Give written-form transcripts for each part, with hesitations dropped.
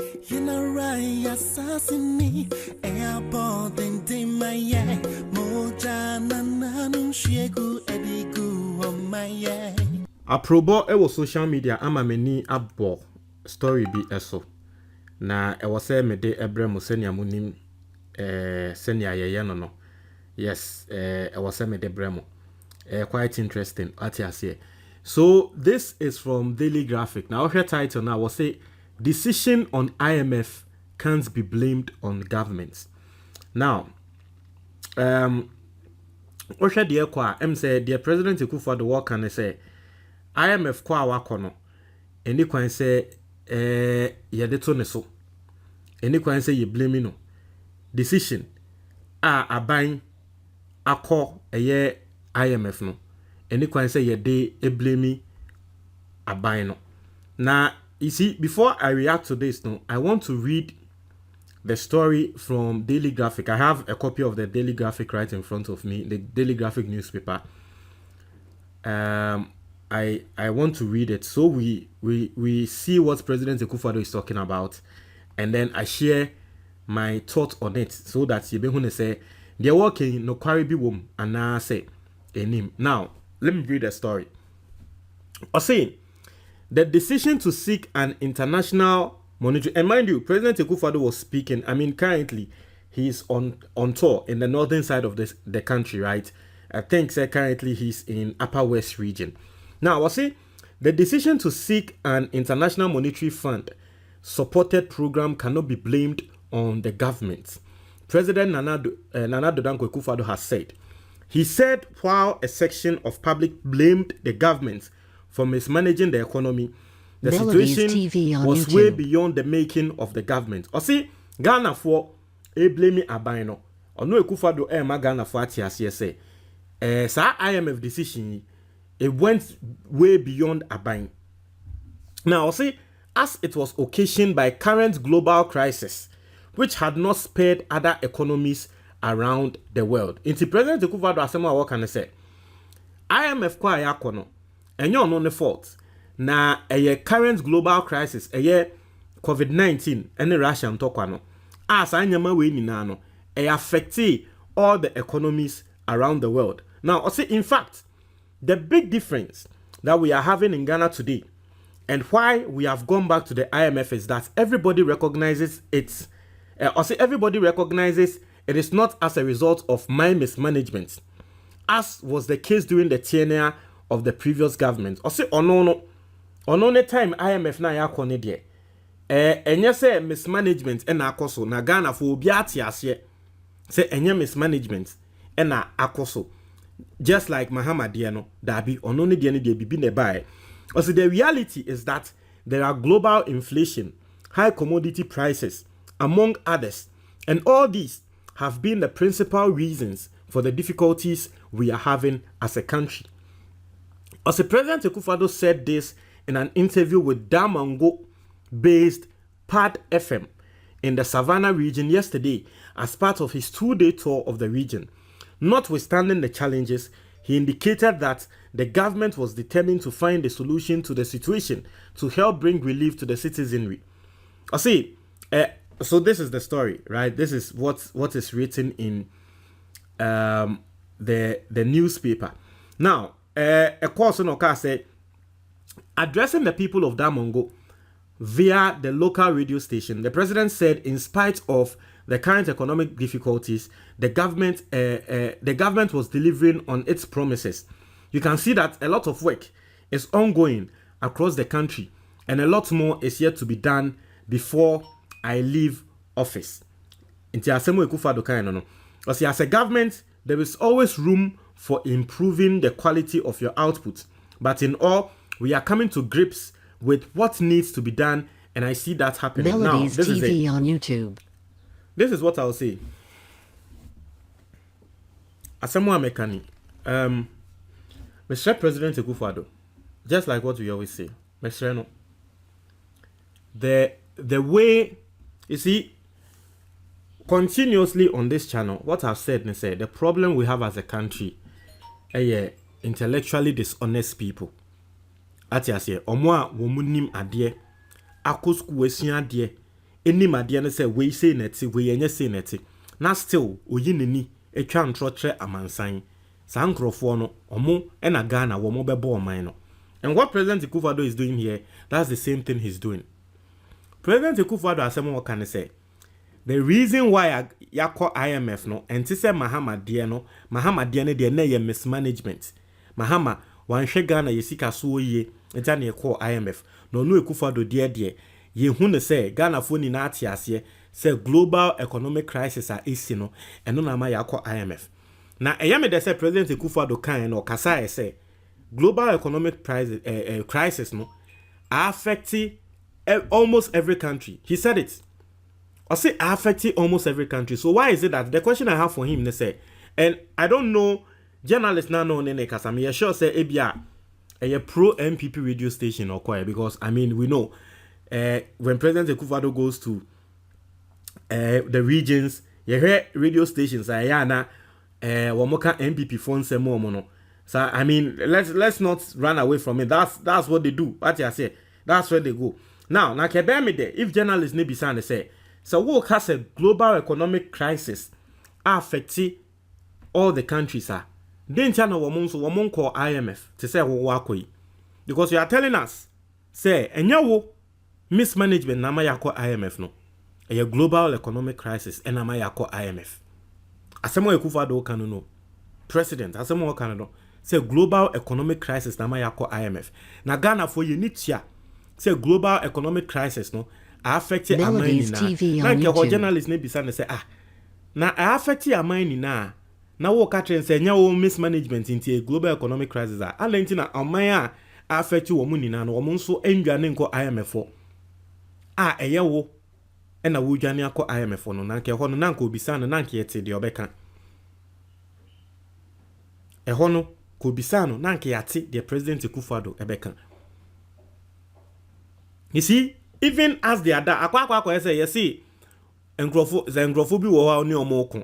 You know right, assassin me. Airport and my moja nananum shegu edigu on my Aprobo ewo social media ama meni abo story bi eso. Na ewo se me de ebre mo senia munim senia yeye no. Yes, ewo se me de bremo. Quite interesting atiase. So this is from Daily Graphic. Now her title now was say decision on IMF can't be blamed on governments. Now Osha de kwa say the president Akufo Addo work can say IMF kwa wakono eni kwan say yede to ne so eni kwan say ye blame no decision aban akọ eye IMF no eni kwan say yede blame aban no. Now you see, before I react to this no, I want to read the story from Daily Graphic. I have a copy of the Daily Graphic right in front of me, the Daily Graphic newspaper. I want to read it so we see what President Akufo Addo is talking about, and then I share my thoughts on it so that you be say they're working no quarry be wom and I say enim. Now let me read the story. I say the decision to seek an international monetary, and mind you, President Akufo Addo was speaking. I mean, currently he's on tour in the northern side of the country, right? I think currently he's in Upper West region. Now, I say the decision to seek an international monetary fund supported program cannot be blamed on the government. President Nana Addo Dankwa Akufo Addo has said. He said while a section of public blamed the government for mismanaging the economy, the MELODIES situation was way beyond the making of the government. Or see, Ghana for a blame abino. Or no Akufo Addo ma Ghana for atiase say. Sa IMF decision, it went way beyond abine. Now, see, as it was occasioned by current global crisis, which had not spared other economies around the world. Inti President Akufo Addo asema what can I say? IMF kwa yakono. Enyo no ne fault. Na current global crisis, COVID-19, and Russia ntokwa no. As anyama we nyina no, affect all the economies around the world. Now, see, in fact, the big difference that we are having in Ghana today and why we have gone back to the IMF is that everybody recognizes it. Everybody recognizes it is not as a result of my mismanagement, as was the case during the tenure of the previous government. Or say, no time IMF na ya kone de. Enye se mismanagement na akoso na Ghana for obi atiase. Say enye mismanagement na akoso. Just like Mahama no dabi onone de de bibi ne bae. Also the reality is that there are global inflation, high commodity prices, among others, and all these have been the principal reasons for the difficulties we are having as a country. Also, President Akufo Addo said this in an interview with Damongo-based Pad FM in the Savannah region yesterday as part of his 2-day tour of the region. Notwithstanding the challenges, he indicated that the government was determined to find a solution to the situation to help bring relief to the citizenry. I see. So this is the story, right? This is what is written in the newspaper. Now, a course on Oka said, addressing the people of Damongo via the local radio station, the president said, in spite of the current economic difficulties, the government was delivering on its promises. You can see that a lot of work is ongoing across the country, and a lot more is yet to be done before I leave office. As a government, there is always room for improving the quality of your output. But in all, we are coming to grips with what needs to be done, and I see that happening. MELODIES now. TV on YouTube. This is what I'll say. Asamoah Mekani, Mr. President Akufo Addo, just like what we always say, Mr. No, the way, you see, continuously on this channel, what I've said and said, the problem we have as a country, intellectually dishonest people. Ati asye, omwa womunim adye, akosku wesian adye, any madiane say we say neti we yenye say neti na still oyinini etwa ntrotre amansan sa nkrofo no omo na Ghana wo mo bebo oman no. And what President Akufo Addo is doing here, that's the same thing he's doing. President Akufo Addo asemo what can say, the reason why yako IMF no and to say Mahama dear no de na ye mismanagement. Mahama wan hwe Ghana yesika so ye enta na yako IMF no Akufo Addo dear ye hu ne say Ghana fo ni na ate ase say global economic crisis a isi no eno na ma yako IMF. Na eyame de say President Akufo Addo kan no kasa say global economic crisis no affecting almost every country. He said it. I say affecting almost every country. So why is it that the question I have for him, they say, and I don't know, journalists now know nene kasami. Sure say ebia a pro MPP radio station or choir because I mean we know when President Akufo Addo goes to the regions, you hear radio stations ayana wamoka MPP phone se mo no. So I mean, let's not run away from it. That's what they do. What I say, that's where they go. Now kebe me there. If journalists ne be saying say, so what has a global economic crisis affecting all the countries are. Then channel woman call IMF to say wo because you are telling us say enyawo mismanagement na ma yako IMF no. A global economic crisis and na ma yako IMF. Asemo Akufo Addo kan no. President asemo kan no. Say global economic crisis na ma yako IMF. Na Ghana for you need ya. Say global economic crisis no affected MELODIES TV on YouTube. Na journalist ne bisa na say na affected amani na wo ka tren say nya wo mismanagement into a global economic crisis alenti na aman affect wo mu nina no wo nso endwane nko IMF fo eye wo na wo dwane akọ IMF no na nke ho no na nka obisa no na nke yete de obeka ho no ko bisa no na nke yate the President Akufo Addo ebeka. You see, even as they are that akwa say you see engrofo bi wo ha oni omo ko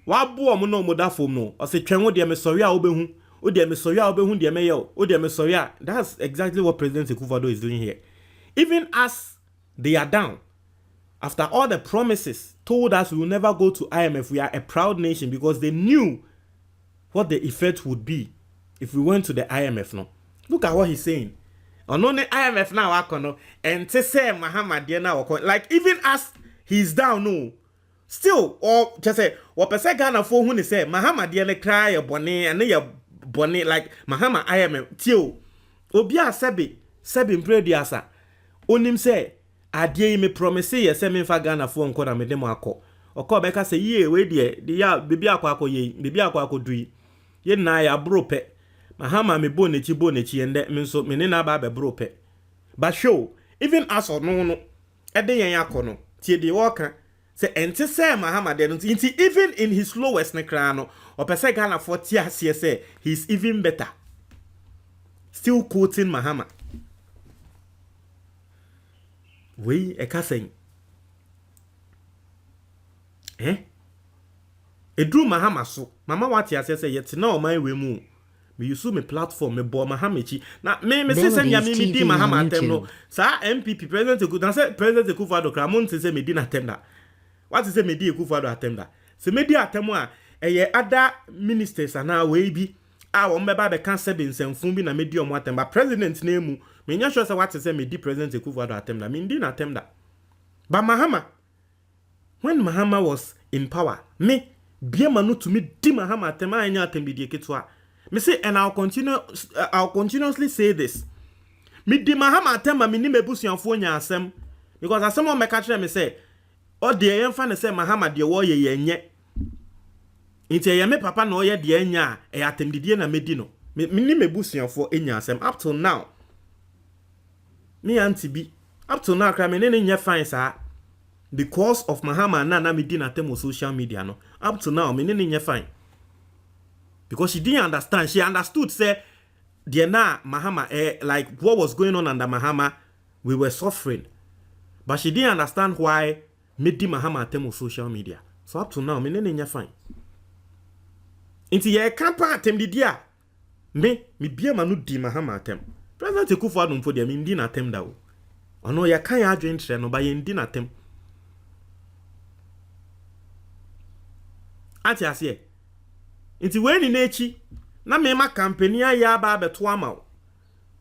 wa bo omo no mo da fom no o se twenwo de me sori a obehu o de me sori a obehu de me ye o de me sori a. That's exactly what President Akufo Addo is doing here. Even as they are down after all the promises told us we will never go to IMF, we are a proud nation because they knew what the effect would be if we went to the IMF. No, look at what he's saying. On the IMF now wakono and to say Mahama dear now like even as he's down no still or just say what person Ghana for who say Mahama dear cry a bonnet and your bonnet like Mahama IMF till obia sebi mprediasa onim say adie me promise ye say me fa Ghana for nko na me dem akọ okọ beka say ye we de ya bibi akọ ye bibi akọ dui ye na ya bro pe Mahama me bonechi ende me nso me ne na ba be bro pe but show even as or no ede yen yakono tie de woka say ente say Mahama de no even in his lowest ne kra no opese Ghana for tie ase say he's even better, still quoting Mahama we e ka say edru Mahama so mama what ase say yet na o man we mu me use me platform me bo Mahamachi na me say say ya me di Mahama atem no sa MPP President Akufo na say President Akufo Addo kramon say me di na atem da what say me di Akufo Addo atem da se me di atem a eye other ministers ana we bi a wo mbeba be kan se be nsemfun bi na me di omo atem ba president na emu me nya sure say what say me di President Akufo Addo atem da me di na atem da ba Mahama when Mahama was in power me biema no to me di Mahama atem anya atem bi di eketwa. Me say, and I'll continuously say this. Me di Mahama atema me ni mebusuanfo nya asem because asem o meka kire me say o de yen fa ne say Mahama de wo ye nye. Nti ye me papa na o ye de nya e atem didie na medi no. Me ni mebusuanfo enya asem up till now. Me anti bi up till now kra me ne nya fine sa because of Mahama na me di na tem social media no. Up till now me ne nya fine. Because she didn't understand. She understood, say, Diana, Mahama, like what was going on under Mahama, we were suffering. But she didn't understand why made Mahama attempt social media. So up to now, me nene fine. Inti ye kampa attempt di dia. Me biya manu di Mahama attempt. President Akufo Addo mfo dia me ndi na attempt da o. Ono ye kan ya adwen tre no ba ye ndi na attempt. ati ase nti we ni nechi na me ma company ya ba beto ama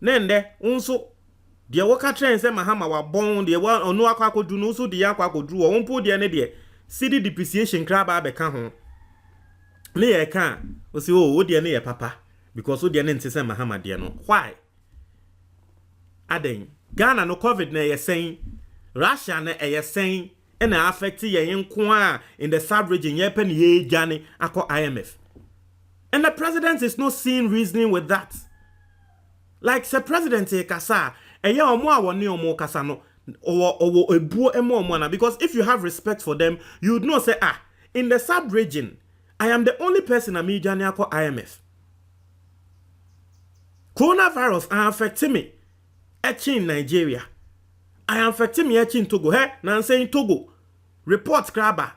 na nde unso de woka train se Mahama wa bon de wa onu akwa kodu no so de ya akwa kodu wo mpo de ne de city depreciation kra ba be ka ho me ye ka o se o de ne ye papa because o de ne ntse Mahama de no why aden Ghana no covid na ye sen Russia na ye sen e na affect ye nko a in the sub region ye pen ye jane akọ IMF and the president is not seeing reasoning with that like the president e kasa eye omo a woni omo kasa no owo ebuo emo omo na because if you have respect for them you would know say in the sub region I am the only person am jane akọ IMF coronavirus affecting me in Nigeria. I am affecting me in Togo. Hey, now I'm saying Togo. Report kraba.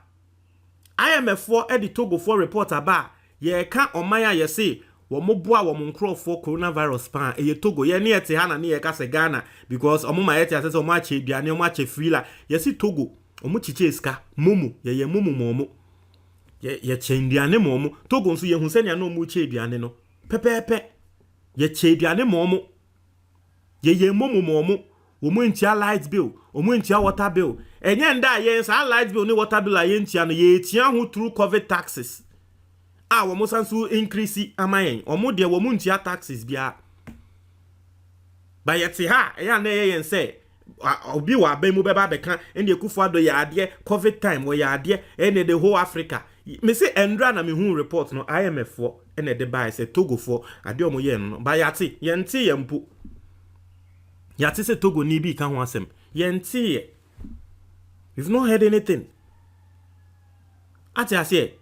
IMF for Eddie Togo for report about. Ye can't on my ye say, Womobua womunkro for coronavirus pan. Ye Togo, ye near Tehana near Kase Ghana because Omuma Etia says Omache, Diane Omache Frila. Ye see Togo, Omuchicheska, Mumu, ye Mumu Momo. Ye chain Diane Momo. Togo so ye Husenia no muche Diane no. Pepe. Ye che Diane Momo. Ye momo momo omo ntia light bill omo ntia water bill enye nda ye sa light bill ni water bill aye ntia no ye tia ho through covid taxes wo mo sanso increase amayen omo de wo mo ntia taxes bia ba yete ha ya na ye say obi wa ba mu beba beka ende Akufo Addo ya ade covid time wo ya ade ene the whole Africa me say endra na me hu report no IMF for ene de buy say Togo for ade omo ye no ba yate ye nti ye mpo Yati se Togo ni bi kan ho asem. Yenti. You've not heard anything. Ati ase.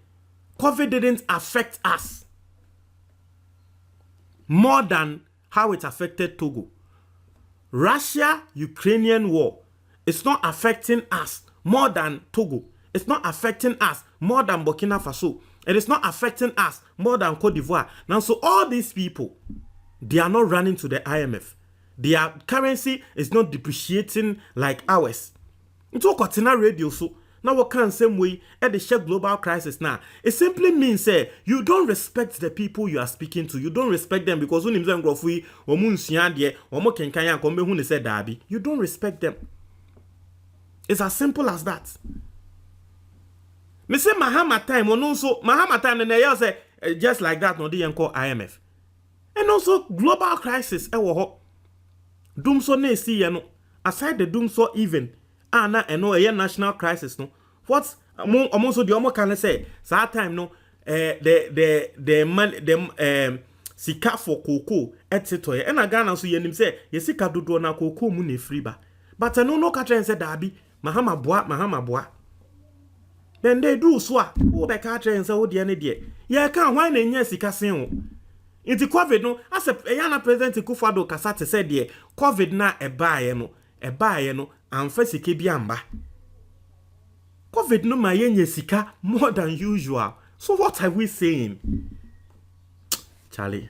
COVID didn't affect us more than how it affected Togo. Russia-Ukrainian war is not affecting us more than Togo. It's not affecting us more than Burkina Faso. It is not affecting us more than Cote d'Ivoire. Now, so all these people, they are not running to the IMF. Their currency is not depreciating like ours. It's all continental radio so now what can same way at the share global crisis now. It simply means you don't respect the people you are speaking to. You don't respect them because when you don't respect them. It's as simple as that. Me say Mahama time or also Mahama time and they say just like that no they call IMF. And also global crisis Doomso ne see no aside the doomso even na eno a national crisis no what almost the omo can say that time no the sika for cocoa etc and Ghana so yenim say ye sika dodo na cocoa mu ne free ba but no ka tren say dabi Mahama boa then they do so wo be ka tren say wo de ne de ye kan hwan na nya sika sen wo Inti COVID no as a president Akufo Addo kasate said de COVID na ebaye no amfa sika bi amba. COVID no ma yenye sika more than usual. So what are we saying? Charlie.